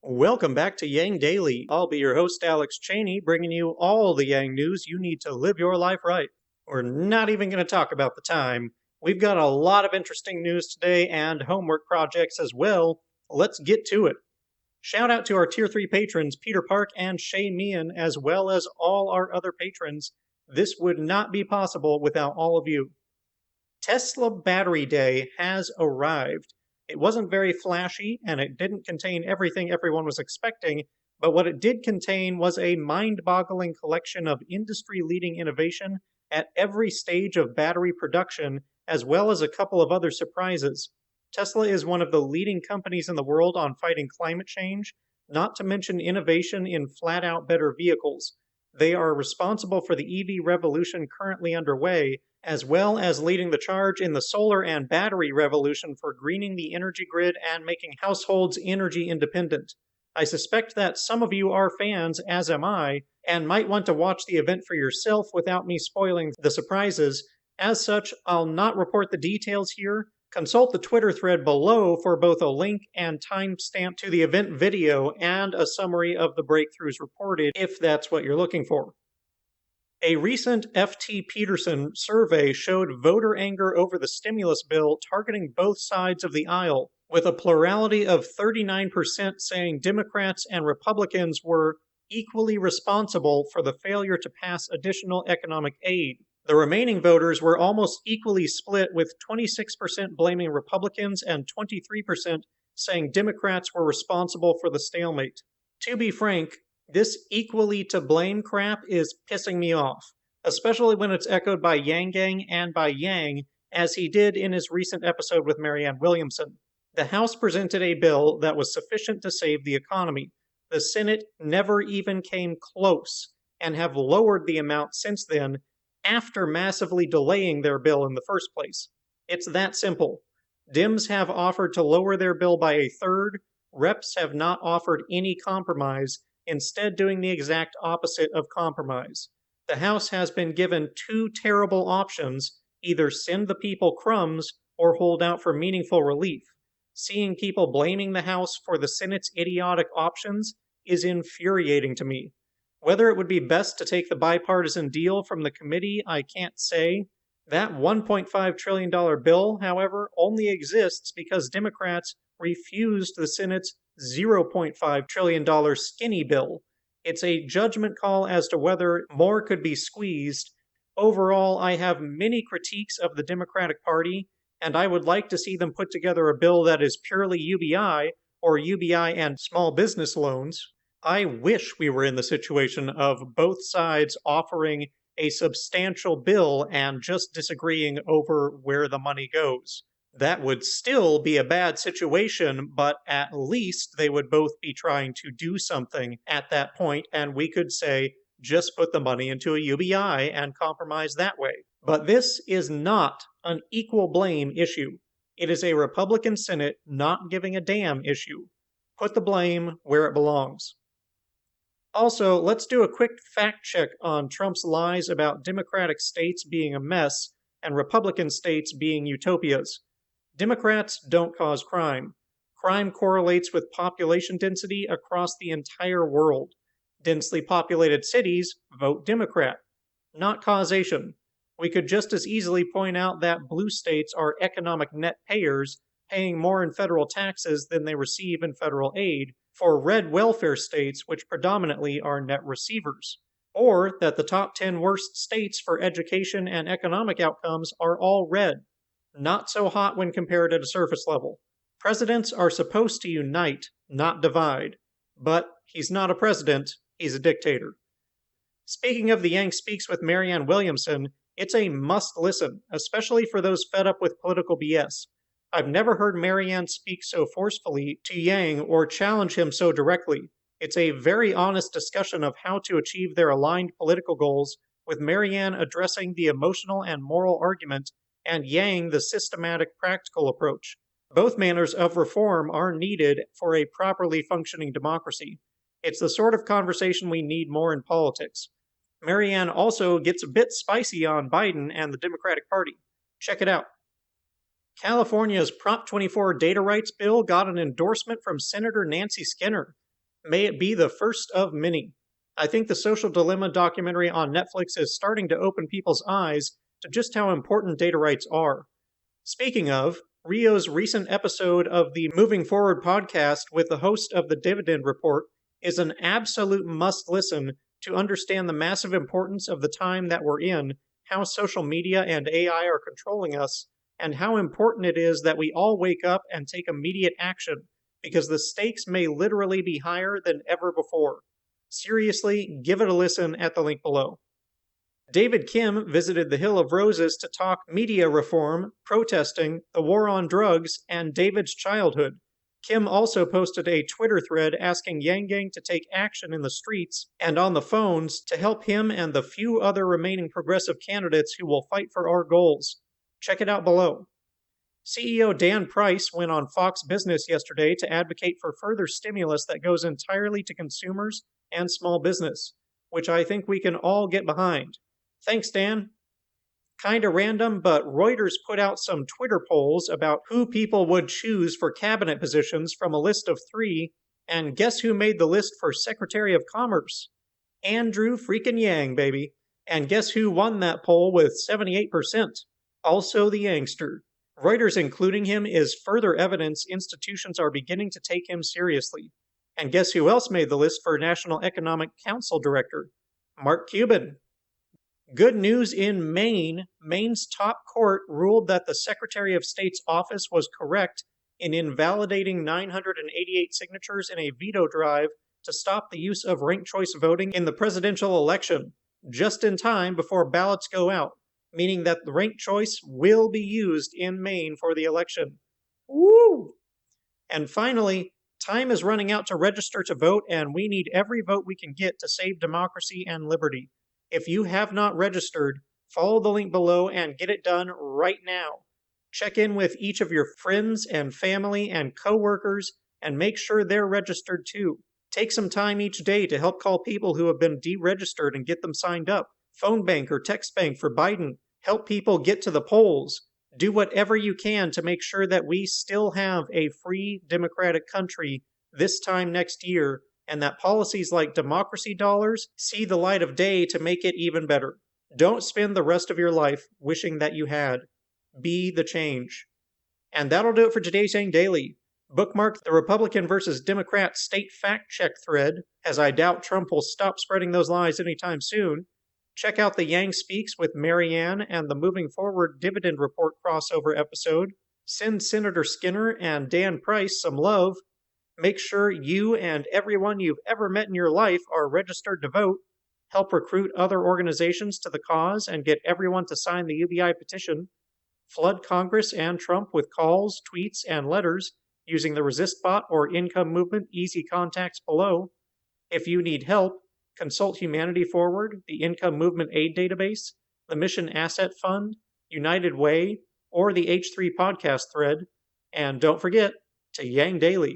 Welcome back to Yang Daily. I'll be your host, Alex Cheney, bringing you all the Yang news you need to live your life right. We're not even going to talk about the time. We've got a lot of interesting news today and homework projects as well. Let's get to it. Shout out to our Tier 3 patrons, Peter Park and Shay Meehan, as well as all our other patrons. This would not be possible without all of you. Tesla Battery Day has arrived. It wasn't very flashy, and it didn't contain everything everyone was expecting, but what it did contain was a mind-boggling collection of industry-leading innovation at every stage of battery production, as well as a couple of other surprises. Tesla is one of the leading companies in the world on fighting climate change, not to mention innovation in flat-out better vehicles. They are responsible for the EV revolution currently underway, as well as leading the charge in the solar and battery revolution for greening the energy grid and making households energy independent. I suspect that some of you are fans, as am I, and might want to watch the event for yourself without me spoiling the surprises. As such, I'll not report the details here. Consult the Twitter thread below for both a link and timestamp to the event video and a summary of the breakthroughs reported, if that's what you're looking for. A recent FT Peterson survey showed voter anger over the stimulus bill targeting both sides of the aisle, with a plurality of 39% saying Democrats and Republicans were equally responsible for the failure to pass additional economic aid. The remaining voters were almost equally split, with 26% blaming Republicans and 23% saying Democrats were responsible for the stalemate. To be frank, this equally to blame crap is pissing me off, especially when it's echoed by Yang Gang and by Yang, as he did in his recent episode with Marianne Williamson. The House presented a bill that was sufficient to save the economy. The Senate never even came close, and have lowered the amount since then, after massively delaying their bill in the first place. It's that simple. Dems have offered to lower their bill by a third. Reps have not offered any compromise, instead doing the exact opposite of compromise. The House has been given two terrible options: either send the people crumbs or hold out for meaningful relief. Seeing people blaming the House for the Senate's idiotic options is infuriating to me. Whether it would be best to take the bipartisan deal from the committee, I can't say. That $1.5 trillion bill, however, only exists because Democrats refused the Senate's $0.5 trillion skinny bill. It's a judgment call as to whether more could be squeezed. Overall, I have many critiques of the Democratic Party, and I would like to see them put together a bill that is purely UBI, or UBI and small business loans. I wish we were in the situation of both sides offering a substantial bill and just disagreeing over where the money goes. That would still be a bad situation, but at least they would both be trying to do something at that point, and we could say, just put the money into a UBI and compromise that way. But this is not an equal blame issue. It is a Republican Senate not giving a damn issue. Put the blame where it belongs. Also, let's do a quick fact check on Trump's lies about Democratic states being a mess and Republican states being utopias. Democrats don't cause crime. Crime correlates with population density across the entire world. Densely populated cities vote Democrat. Not causation. We could just as easily point out that blue states are economic net payers, paying more in federal taxes than they receive in federal aid, for red welfare states, which predominantly are net receivers. Or that the top 10 worst states for education and economic outcomes are all red. Not so hot when compared at a surface level. Presidents are supposed to unite, not divide. But he's not a president, he's a dictator. Speaking of the Yang Speaks with Marianne Williamson, it's a must listen, especially for those fed up with political BS. I've never heard Marianne speak so forcefully to Yang or challenge him so directly. It's a very honest discussion of how to achieve their aligned political goals, with Marianne addressing the emotional and moral argument, and Yang the systematic practical approach. Both manners of reform are needed for a properly functioning democracy. It's the sort of conversation we need more in politics. Marianne also gets a bit spicy on Biden and the Democratic Party. Check it out. California's Prop 24 data rights bill got an endorsement from Senator Nancy Skinner. May it be the first of many. I think the Social Dilemma documentary on Netflix is starting to open people's eyes to just how important data rights are. Speaking of, Rio's recent episode of the Moving Forward podcast with the host of the Dividend Report is an absolute must listen to understand the massive importance of the time that we're in, how social media and AI are controlling us, and how important it is that we all wake up and take immediate action, because the stakes may literally be higher than ever before. Seriously, give it a listen at the link below. David Kim visited the Hill of Roses to talk media reform, protesting, the war on drugs, and David's childhood. Kim also posted a Twitter thread asking Yang Gang to take action in the streets and on the phones to help him and the few other remaining progressive candidates who will fight for our goals. Check it out below. CEO Dan Price went on Fox Business yesterday to advocate for further stimulus that goes entirely to consumers and small business, which I think we can all get behind. Thanks, Dan. Kinda random, but Reuters put out some Twitter polls about who people would choose for cabinet positions from a list of 3, and guess who made the list for Secretary of Commerce? Andrew freaking Yang, baby. And guess who won that poll with 78%? Also the Yangster. Reuters including him is further evidence institutions are beginning to take him seriously. And guess who else made the list for National Economic Council Director? Mark Cuban. Good news in Maine. Maine's top court ruled that the Secretary of State's office was correct in invalidating 988 signatures in a veto drive to stop the use of ranked choice voting in the presidential election, just in time before ballots go out, meaning that the ranked choice will be used in Maine for the election. Woo! And finally, time is running out to register to vote, and we need every vote we can get to save democracy and liberty. If you have not registered, follow the link below and get it done right now. Check in with each of your friends and family and coworkers and make sure they're registered too. Take some time each day to help call people who have been deregistered and get them signed up. Phone bank or text bank for Biden. Help people get to the polls. Do whatever you can to make sure that we still have a free, democratic country this time next year, and that policies like democracy dollars see the light of day to make it even better. Don't spend the rest of your life wishing that you had. Be the change. And that'll do it for today's Yang Daily. Bookmark the Republican versus Democrat state fact check thread, as I doubt Trump will stop spreading those lies anytime soon. Check out the Yang Speaks with Marianne and the Moving Forward Dividend Report crossover episode. Send Senator Skinner and Dan Price some love. Make sure you and everyone you've ever met in your life are registered to vote. Help recruit other organizations to the cause and get everyone to sign the UBI petition. Flood Congress and Trump with calls, tweets, and letters using the Resist Bot or Income Movement easy contacts below. If you need help, consult Humanity Forward, the Income Movement Aid Database, the Mission Asset Fund, United Way, or the H3 podcast thread. And don't forget to Yang Daily.